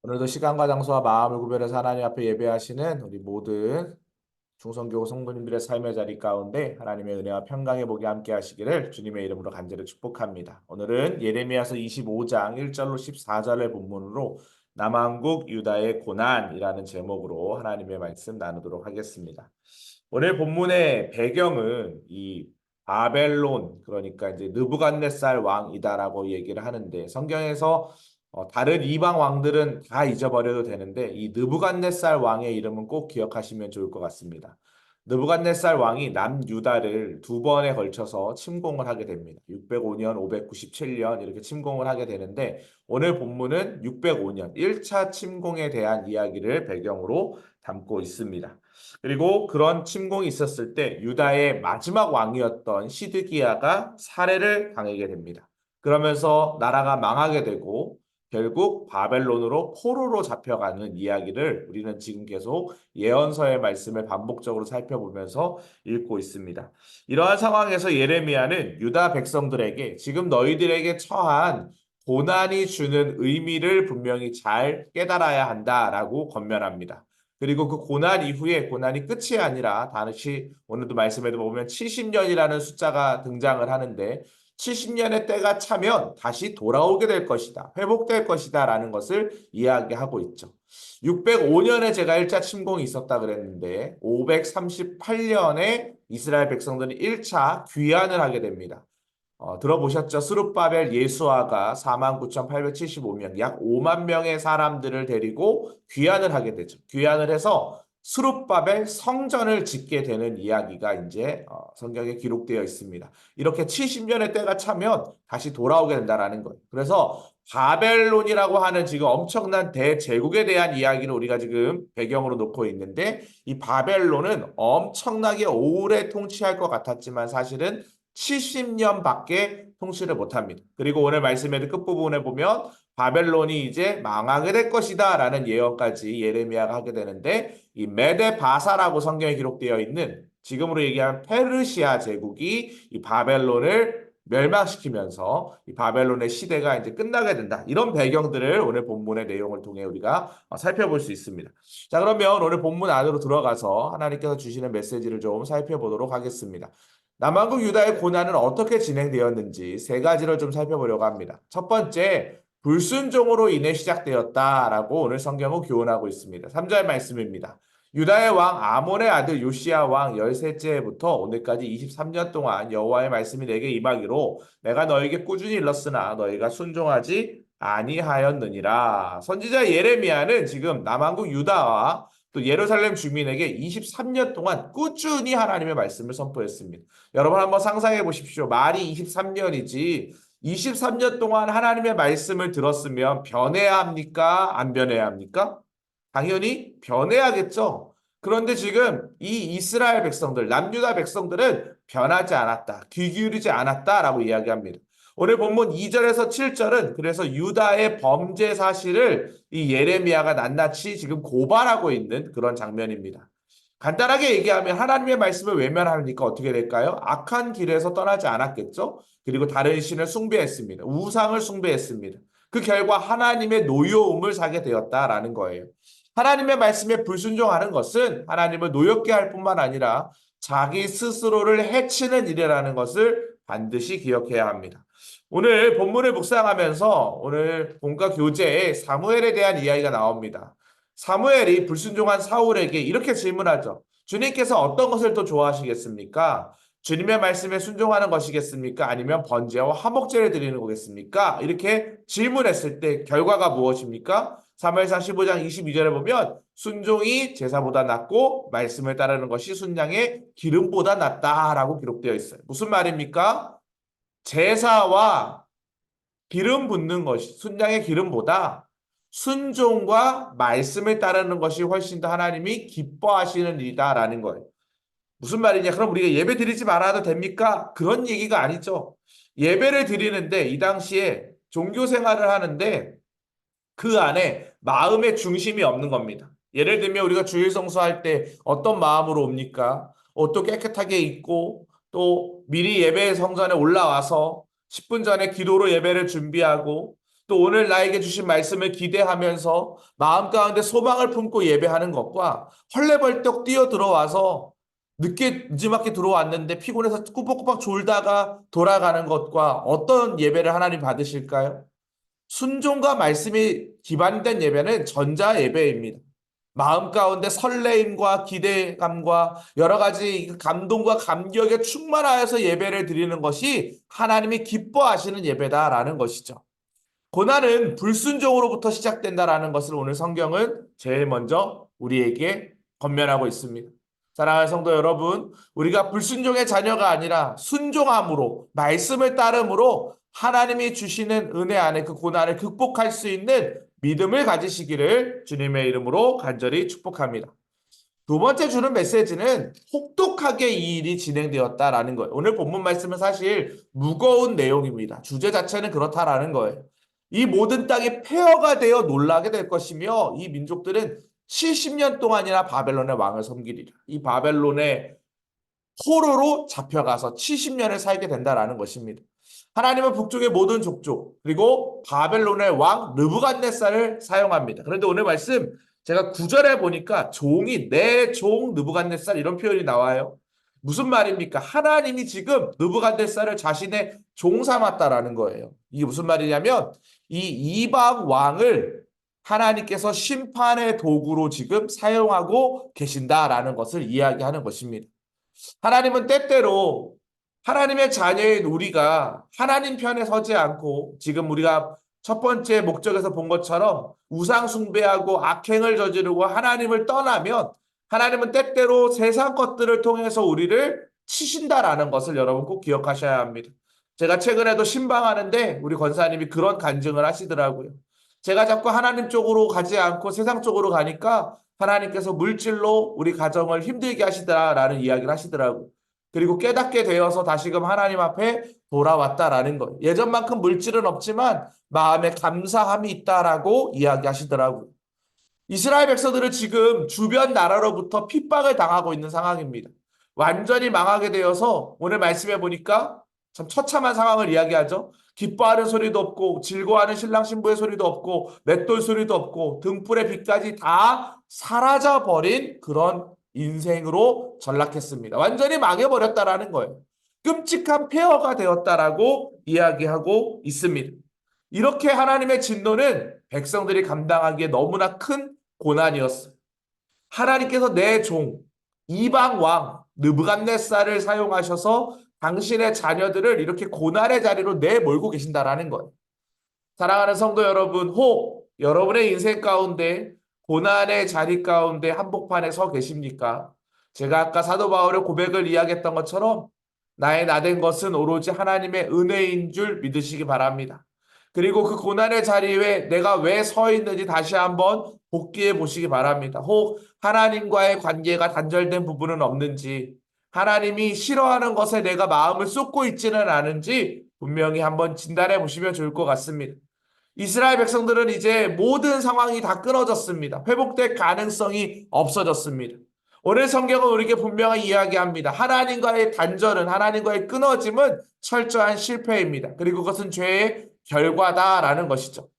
오늘도 시간과 장소와 마음을 구별해서 하나님 앞에 예배하시는 우리 모든 중성교우 성도님들의 삶의 자리 가운데 하나님의 은혜와 평강의 복이 함께 하시기를 주님의 이름으로 간절히 축복합니다. 오늘은 예레미야서 25장 1절로 14절의 본문으로 남한국 유다의 고난이라는 제목으로 하나님의 말씀 나누도록 하겠습니다. 오늘 본문의 배경은 이 바벨론, 그러니까 이제 느부갓네살 왕이다라고 얘기를 하는데, 성경에서 다른 이방 왕들은 다 잊어버려도 되는데 이 느부갓네살 왕의 이름은 꼭 기억하시면 좋을 것 같습니다. 느부갓네살 왕이 남유다를 두 번에 걸쳐서 침공을 하게 됩니다. 605년, 597년 이렇게 침공을 하게 되는데, 오늘 본문은 605년 1차 침공에 대한 이야기를 배경으로 담고 있습니다. 그리고 그런 침공이 있었을 때 유다의 마지막 왕이었던 시드기야가 살해를 당하게 됩니다. 그러면서 나라가 망하게 되고 결국 바벨론으로 포로로 잡혀가는 이야기를 우리는 지금 계속 예언서의 말씀을 반복적으로 살펴보면서 읽고 있습니다. 이러한 상황에서 예레미야는 유다 백성들에게 지금 너희들에게 처한 고난이 주는 의미를 분명히 잘 깨달아야 한다라고 권면합니다. 그리고 그 고난 이후에 고난이 끝이 아니라 다시 오늘도 말씀에도 보면 70년이라는 숫자가 등장을 하는데, 70년의 때가 차면 다시 돌아오게 될 것이다. 회복될 것이다. 라는 것을 이야기하고 있죠. 605년에 제가 1차 침공이 있었다 그랬는데 538년에 이스라엘 백성들은 1차 귀환을 하게 됩니다. 들어보셨죠? 스룹바벨 예수아가 49,875명, 약 5만 명의 사람들을 데리고 귀환을 하게 되죠. 귀환을 해서 스룹바벨 성전을 짓게 되는 이야기가 이제 성경에 기록되어 있습니다. 이렇게 70년의 때가 차면 다시 돌아오게 된다라는 거예요. 그래서 바벨론이라고 하는 지금 엄청난 대제국에 대한 이야기를 우리가 지금 배경으로 놓고 있는데, 이 바벨론은 엄청나게 오래 통치할 것 같았지만 사실은 70년밖에 통치를 못합니다. 그리고 오늘 말씀의 끝부분에 보면 바벨론이 이제 망하게 될 것이다 라는 예언까지 예레미야가 하게 되는데, 이 메데 바사라고 성경에 기록되어 있는 지금으로 얘기하면 페르시아 제국이 이 바벨론을 멸망시키면서 이 바벨론의 시대가 이제 끝나게 된다. 이런 배경들을 오늘 본문의 내용을 통해 우리가 살펴볼 수 있습니다. 자, 그러면 오늘 본문 안으로 들어가서 하나님께서 주시는 메시지를 좀 살펴보도록 하겠습니다. 남한국 유다의 고난은 어떻게 진행되었는지 세 가지를 좀 살펴보려고 합니다. 첫 번째, 불순종으로 인해 시작되었다라고 오늘 성경은 교훈하고 있습니다. 3절 말씀입니다. 유다의 왕 아몬의 아들 요시야 왕 13세부터 오늘까지 23년 동안 여호와의 말씀이 내게 임하기로 내가 너에게 꾸준히 일렀으나 너희가 순종하지 아니하였느니라. 선지자 예레미야는 지금 남한국 유다와 또 예루살렘 주민에게 23년 동안 꾸준히 하나님의 말씀을 선포했습니다. 여러분 한번 상상해 보십시오. 말이 23년이지 23년 동안 하나님의 말씀을 들었으면 변해야 합니까? 안 변해야 합니까? 당연히 변해야겠죠. 그런데 지금 이 이스라엘 백성들, 남유다 백성들은 변하지 않았다, 귀 기울이지 않았다라고 이야기합니다. 오늘 본문 2절에서 7절은 그래서 유다의 범죄 사실을 이 예레미야가 낱낱이 지금 고발하고 있는 그런 장면입니다. 간단하게 얘기하면 하나님의 말씀을 외면하니까 어떻게 될까요? 악한 길에서 떠나지 않았겠죠? 그리고 다른 신을 숭배했습니다. 우상을 숭배했습니다. 그 결과 하나님의 노여움을 사게 되었다라는 거예요. 하나님의 말씀에 불순종하는 것은 하나님을 노엽게 할 뿐만 아니라 자기 스스로를 해치는 일이라는 것을 반드시 기억해야 합니다. 오늘 본문을 묵상하면서 오늘 본과 교재에 사무엘에 대한 이야기가 나옵니다. 사무엘이 불순종한 사울에게 이렇게 질문하죠. 주님께서 어떤 것을 더 좋아하시겠습니까? 주님의 말씀에 순종하는 것이겠습니까? 아니면 번제와 화목제를 드리는 거겠습니까? 이렇게 질문했을 때 결과가 무엇입니까? 사무엘상 15장 22절에 보면 순종이 제사보다 낫고 말씀을 따르는 것이 순양의 기름보다 낫다라고 기록되어 있어요. 무슨 말입니까? 제사와 기름 붓는 것이 순양의 기름보다 순종과 말씀을 따르는 것이 훨씬 더 하나님이 기뻐하시는 일이다라는 거예요. 무슨 말이냐? 그럼 우리가 예배 드리지 말아도 됩니까? 그런 얘기가 아니죠. 예배를 드리는데 이 당시에 종교 생활을 하는데 그 안에 마음의 중심이 없는 겁니다. 예를 들면 우리가 주일 성수할 때 어떤 마음으로 옵니까? 옷도 깨끗하게 입고 또 미리 예배 성전에 올라와서 10분 전에 기도로 예배를 준비하고 또 오늘 나에게 주신 말씀을 기대하면서 마음 가운데 소망을 품고 예배하는 것과 헐레벌떡 뛰어 들어와서 늦지막히 들어왔는데 피곤해서 꾸벅꾸벅 졸다가 돌아가는 것과 어떤 예배를 하나님 받으실까요? 순종과 말씀이 기반된 예배는 전자 예배입니다. 마음 가운데 설레임과 기대감과 여러 가지 감동과 감격에 충만하여서 예배를 드리는 것이 하나님이 기뻐하시는 예배다라는 것이죠. 고난은 불순종으로부터 시작된다라는 것을 오늘 성경은 제일 먼저 우리에게 권면하고 있습니다. 사랑하는 성도 여러분, 우리가 불순종의 자녀가 아니라 순종함으로 말씀을 따름으로 하나님이 주시는 은혜 안에 그 고난을 극복할 수 있는 믿음을 가지시기를 주님의 이름으로 간절히 축복합니다. 두 번째 주는 메시지는 혹독하게 이 일이 진행되었다라는 거예요. 오늘 본문 말씀은 사실 무거운 내용입니다. 주제 자체는 그렇다라는 거예요. 이 모든 땅이 폐허가 되어 놀라게 될 것이며 이 민족들은 70년 동안이나 바벨론의 왕을 섬기리라. 이 바벨론의 포로로 잡혀가서 70년을 살게 된다라는 것입니다. 하나님은 북쪽의 모든 족족 그리고 바벨론의 왕 느부갓네살을 사용합니다. 그런데 오늘 말씀 제가 9절에 보니까 종이 내 종 느부갓네살 이런 표현이 나와요. 무슨 말입니까? 하나님이 지금 느부갓네살을 자신의 종 삼았다라는 거예요. 이게 무슨 말이냐면 이 이방 왕을 하나님께서 심판의 도구로 지금 사용하고 계신다라는 것을 이야기하는 것입니다. 하나님은 때때로 하나님의 자녀인 우리가 하나님 편에 서지 않고 지금 우리가 첫 번째 목적에서 본 것처럼 우상 숭배하고 악행을 저지르고 하나님을 떠나면 하나님은 때때로 세상 것들을 통해서 우리를 치신다라는 것을 여러분 꼭 기억하셔야 합니다. 제가 최근에도 신방하는데 우리 권사님이 그런 간증을 하시더라고요. 제가 자꾸 하나님 쪽으로 가지 않고 세상 쪽으로 가니까 하나님께서 물질로 우리 가정을 힘들게 하시더라라는 이야기를 하시더라고요. 그리고 깨닫게 되어서 다시금 하나님 앞에 돌아왔다라는 거예요. 예전만큼 물질은 없지만 마음에 감사함이 있다라고 이야기하시더라고요. 이스라엘 백성들은 지금 주변 나라로부터 핍박을 당하고 있는 상황입니다. 완전히 망하게 되어서 오늘 말씀해 보니까 참 처참한 상황을 이야기하죠. 기뻐하는 소리도 없고 즐거워하는 신랑 신부의 소리도 없고 맷돌 소리도 없고 등불의 빛까지 다 사라져 버린 그런 인생으로 전락했습니다. 완전히 망해버렸다라는 거예요. 끔찍한 폐허가 되었다라고 이야기하고 있습니다. 이렇게 하나님의 진노는 백성들이 감당하기에 너무나 큰 고난이었어요. 하나님께서 내 종, 이방 왕, 느부갓네살을 사용하셔서 당신의 자녀들을 이렇게 고난의 자리로 내몰고 계신다라는 거예요. 사랑하는 성도 여러분, 혹 여러분의 인생 가운데 고난의 자리 가운데 한복판에 서 계십니까? 제가 아까 사도 바울의 고백을 이야기했던 것처럼 나의 나된 것은 오로지 하나님의 은혜인 줄 믿으시기 바랍니다. 그리고 그 고난의 자리에 내가 왜 서 있는지 다시 한번 복기해 보시기 바랍니다. 혹 하나님과의 관계가 단절된 부분은 없는지, 하나님이 싫어하는 것에 내가 마음을 쏟고 있지는 않은지 분명히 한번 진단해 보시면 좋을 것 같습니다. 이스라엘 백성들은 이제 모든 상황이 다 끊어졌습니다. 회복될 가능성이 없어졌습니다. 오늘 성경은 우리에게 분명히 이야기합니다. 하나님과의 단절은, 하나님과의 끊어짐은 철저한 실패입니다. 그리고 그것은 죄의 결과다라는 것이죠.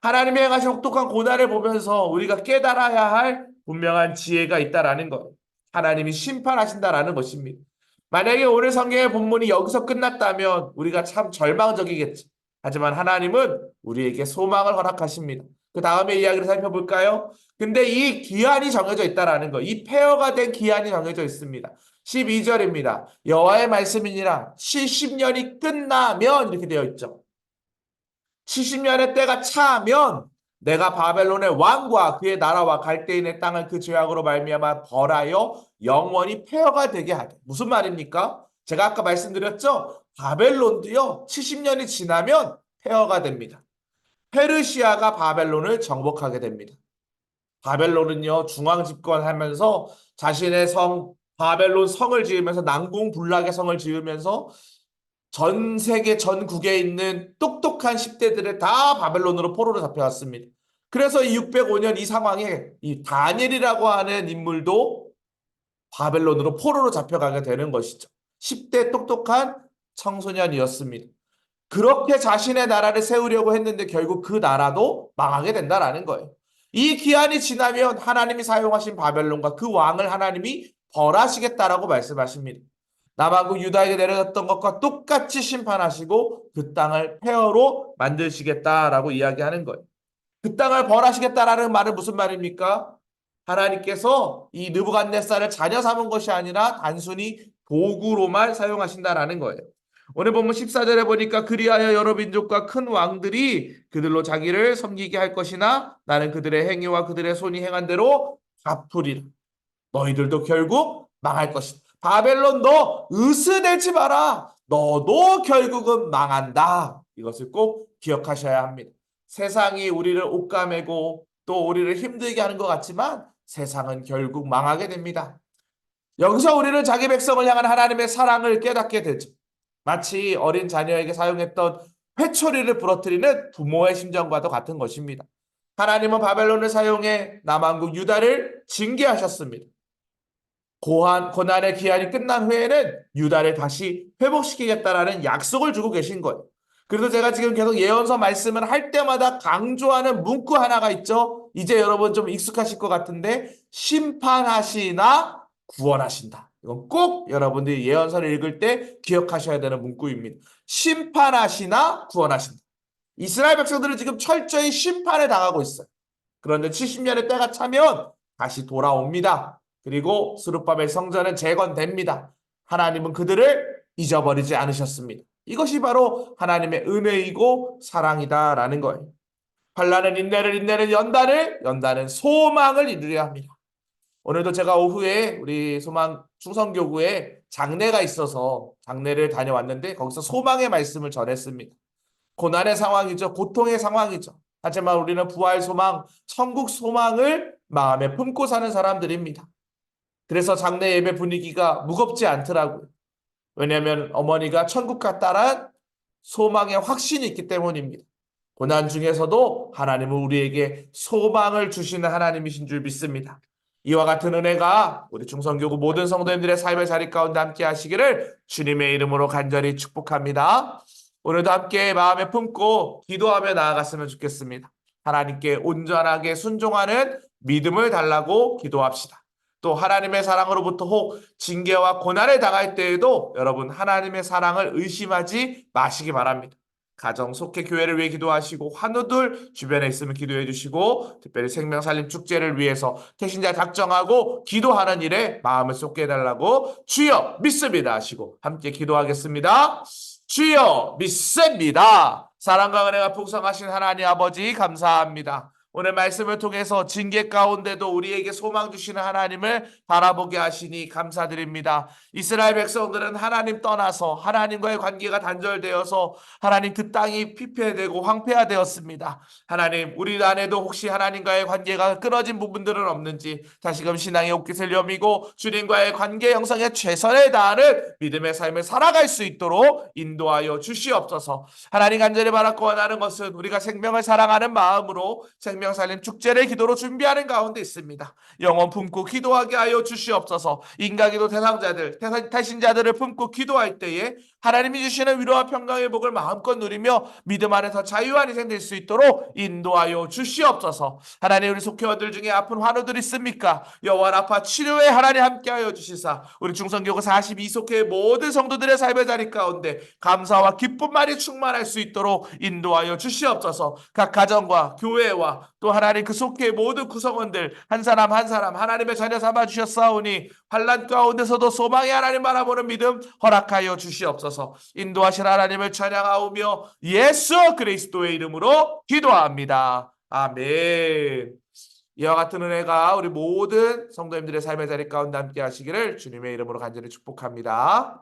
하나님이 행하신 혹독한 고난을 보면서 우리가 깨달아야 할 분명한 지혜가 있다라는 것. 하나님이 심판하신다라는 것입니다. 만약에 오늘 성경의 본문이 여기서 끝났다면 우리가 참 절망적이겠죠. 하지만 하나님은 우리에게 소망을 허락하십니다. 그 다음에 이야기를 살펴볼까요? 근데 이 기한이 정해져 있다라는 거, 이 폐허가 된 기한이 정해져 있습니다. 12절입니다. 여호와의 말씀이니라 70년이 끝나면 이렇게 되어 있죠. 70년의 때가 차면 내가 바벨론의 왕과 그의 나라와 갈대인의 땅을 그 죄악으로 말미암아 벌하여 영원히 폐허가 되게 하게. 무슨 말입니까? 제가 아까 말씀드렸죠? 바벨론도요. 70년이 지나면 폐허가 됩니다. 페르시아가 바벨론을 정복하게 됩니다. 바벨론은요. 중앙 집권하면서 자신의 성 바벨론 성을 지으면서 난공불락의 성을 지으면서 전 세계 전국에 있는 똑똑한 10대들을 다 바벨론으로 포로로 잡혀왔습니다. 그래서 이 605년 이 상황에 이 다니엘이라고 하는 인물도 바벨론으로 포로로 잡혀가게 되는 것이죠. 10대 똑똑한 청소년이었습니다. 그렇게 자신의 나라를 세우려고 했는데 결국 그 나라도 망하게 된다라는 거예요. 이 기한이 지나면 하나님이 사용하신 바벨론과 그 왕을 하나님이 벌하시겠다라고 말씀하십니다. 남한국 유다에게 내려졌던 것과 똑같이 심판하시고 그 땅을 폐허로 만드시겠다라고 이야기하는 거예요. 그 땅을 벌하시겠다라는 말은 무슨 말입니까? 하나님께서 이 느부갓네살을 자녀 삼은 것이 아니라 단순히 도구로만 사용하신다라는 거예요. 오늘 본문 14절에 보니까 그리하여 여러 민족과 큰 왕들이 그들로 자기를 섬기게 할 것이나 나는 그들의 행위와 그들의 손이 행한 대로 갚으리라. 너희들도 결국 망할 것이다. 바벨론 너 으스대지 마라. 너도 결국은 망한다. 이것을 꼭 기억하셔야 합니다. 세상이 우리를 옥가매고 또 우리를 힘들게 하는 것 같지만 세상은 결국 망하게 됩니다. 여기서 우리는 자기 백성을 향한 하나님의 사랑을 깨닫게 되죠. 마치 어린 자녀에게 사용했던 회초리를 부러뜨리는 부모의 심정과도 같은 것입니다. 하나님은 바벨론을 사용해 남한국 유다를 징계하셨습니다. 고난의 기한이 끝난 후에는 유다를 다시 회복시키겠다라는 약속을 주고 계신 거예요. 그래서 제가 지금 계속 예언서 말씀을 할 때마다 강조하는 문구 하나가 있죠. 이제 여러분 좀 익숙하실 것 같은데 심판하시나 구원하신다. 이건 꼭 여러분들이 예언서를 읽을 때 기억하셔야 되는 문구입니다. 심판하시나 구원하신다. 이스라엘 백성들은 지금 철저히 심판에 당하고 있어요. 그런데 70년의 때가 차면 다시 돌아옵니다. 그리고 스룹바벨 성전은 재건됩니다. 하나님은 그들을 잊어버리지 않으셨습니다. 이것이 바로 하나님의 은혜이고 사랑이다라는 거예요. 환난은 인내를, 인내는 연단을, 연단은 소망을 이루려 합니다. 오늘도 제가 오후에 우리 소망 충성교구에 장례가 있어서 장례를 다녀왔는데 거기서 소망의 말씀을 전했습니다. 고난의 상황이죠. 고통의 상황이죠. 하지만 우리는 부활 소망, 천국 소망을 마음에 품고 사는 사람들입니다. 그래서 장례 예배 분위기가 무겁지 않더라고요. 왜냐하면 어머니가 천국 갔다란 소망의 확신이 있기 때문입니다. 고난 중에서도 하나님은 우리에게 소망을 주시는 하나님이신 줄 믿습니다. 이와 같은 은혜가 우리 중성교구 모든 성도님들의 삶의 자리 가운데 함께 하시기를 주님의 이름으로 간절히 축복합니다. 오늘도 함께 마음에 품고 기도하며 나아갔으면 좋겠습니다. 하나님께 온전하게 순종하는 믿음을 달라고 기도합시다. 또 하나님의 사랑으로부터 혹 징계와 고난에 당할 때에도 여러분 하나님의 사랑을 의심하지 마시기 바랍니다. 가정 속해 교회를 위해 기도하시고 환우들 주변에 있으면 기도해 주시고 특별히 생명살림 축제를 위해서 태신자 작정하고 기도하는 일에 마음을 쏟게 해달라고 주여 믿습니다 하시고 함께 기도하겠습니다. 주여 믿습니다. 사랑과 은혜가 풍성하신 하나님 아버지 감사합니다. 오늘 말씀을 통해서 징계 가운데도 우리에게 소망 주시는 하나님을 바라보게 하시니 감사드립니다. 이스라엘 백성들은 하나님 떠나서 하나님과의 관계가 단절되어서 하나님 그 땅이 피폐되고 황폐화되었습니다. 하나님 우리 안에도 혹시 하나님과의 관계가 끊어진 부분들은 없는지 다시금 신앙의 옷깃을 여미고 주님과의 관계 형성에 최선을 다하는 믿음의 삶을 살아갈 수 있도록 인도하여 주시옵소서. 하나님 간절히 바라고 원하는 것은 우리가 생명을 사랑하는 마음으로 생명살림 축제를 기도로 준비하는 가운데 있습니다. 영혼 품고 기도하게 하여 주시옵소서. 인간기도 대상자들, 태신자들을 품고 기도할 때에 하나님이 주시는 위로와 평강의 복을 마음껏 누리며 믿음 안에서 자유한 인생 될 수 있도록 인도하여 주시옵소서. 하나님 우리 속회원들 중에 아픈 환우들 있습니까? 여호와 라파 치료에 하나님 함께하여 주시사 우리 중성교구 42속회의 모든 성도들의 삶의 자리 가운데 감사와 기쁨만이 충만할 수 있도록 인도하여 주시옵소서. 각 가정과 교회와 또 하나님 그 속회의 모든 구성원들 한 사람 한 사람 하나님의 자녀 삼아 주셨사오니 환난 가운데서도 소망의 하나님 바라보는 믿음 허락하여 주시옵소서. 인도하신 하나님을 찬양하오며 예수 그리스도의 이름으로 기도합니다. 아멘. 이와 같은 은혜가 우리 모든 성도님들의 삶의 자리 가운데 함께 하시기를 주님의 이름으로 간절히 축복합니다.